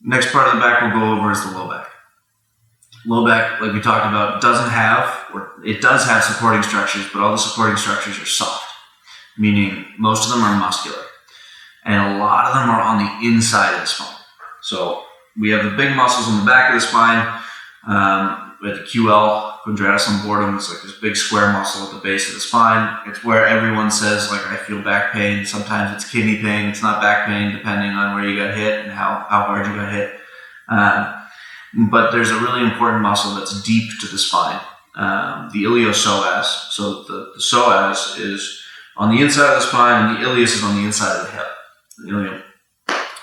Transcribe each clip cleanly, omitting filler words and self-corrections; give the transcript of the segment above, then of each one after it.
Next part of the back we'll go over is the low back. Low back, like we talked about, it does have supporting structures, but all the supporting structures are soft, meaning most of them are muscular. And a lot of them are on the inside of the spine. So we have the big muscles on the back of the spine. We have the QL, quadratus lumborum. It's like this big square muscle at the base of the spine. It's where everyone says, like, I feel back pain. Sometimes it's kidney pain. It's not back pain, depending on where you got hit and how hard you got hit. But there's a really important muscle that's deep to the spine, the iliopsoas. So the psoas is on the inside of the spine, and the ilius is on the inside of the hip.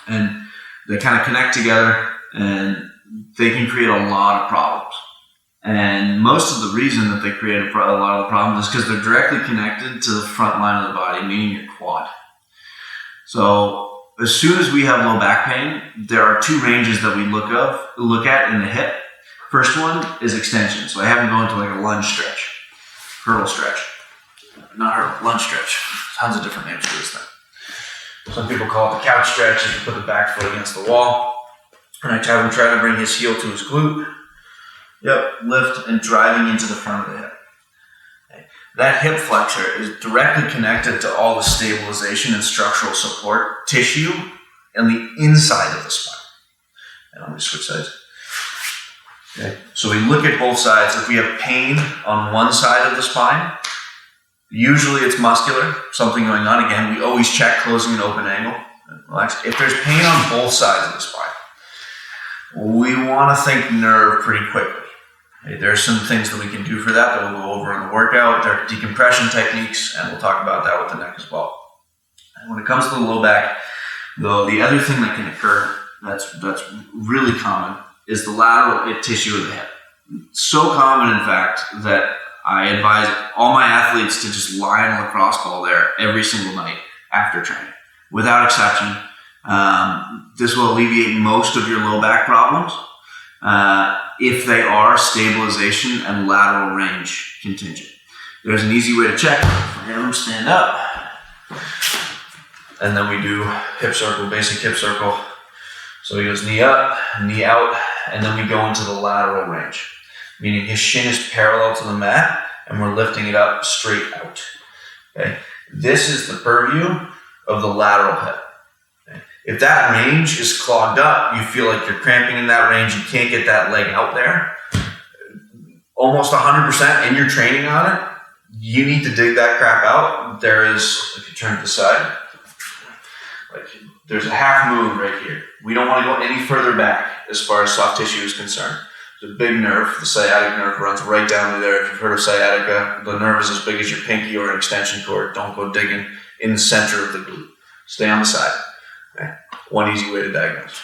And they kind of connect together, and they can create a lot of problems. And most of the reason that they create a lot of the problems is because they're directly connected to the front line of the body, meaning your quad. So as soon as we have low back pain, there are two ranges that we look at in the hip. First one is extension. So I have them go into like a lunge stretch, hurdle stretch. Not hurdle, lunge stretch. Tons of different names for this thing. Some people call it the couch stretch if you put the back foot against the wall. And I have him try to bring his heel to his glute. Yep, lift and driving into the front of the hip. Okay. That hip flexor is directly connected to all the stabilization and structural support tissue on the inside of the spine. And I'm going to switch sides. Okay. So we look at both sides. If we have pain on one side of the spine, usually it's muscular, something going on. Again, we always check closing and open angle. Relax. If there's pain on both sides of the spine, we want to think nerve pretty quickly. Okay, there's some things that we can do for that we'll go over in the workout. There are decompression techniques, and we'll talk about that with the neck as well. And when it comes to the low back, though, the other thing that can occur that's really common is the lateral tissue of the hip. So common, in fact, that I advise all my athletes to just lie on a lacrosse ball there every single night after training, without exception. This will alleviate most of your low back problems if they are stabilization and lateral range contingent. There's an easy way to check. We're going to stand up, and then we do hip circle, basic hip circle. So he goes knee up, knee out, and then we go into the lateral range, meaning his shin is parallel to the mat, and we're lifting it up straight out. Okay? This is the purview of the lateral hip. Okay? If that range is clogged up, you feel like you're cramping in that range, you can't get that leg out there, almost 100%, and you're training on it, you need to dig that crap out. There is, if you turn to the side, there's a half moon right here. We don't want to go any further back as far as soft tissue is concerned. There's a big nerve. The sciatic nerve runs right down to there. If you've heard of sciatica, the nerve is as big as your pinky or an extension cord. Don't go digging in the center of the glute. Stay on the side. Okay? One easy way to diagnose.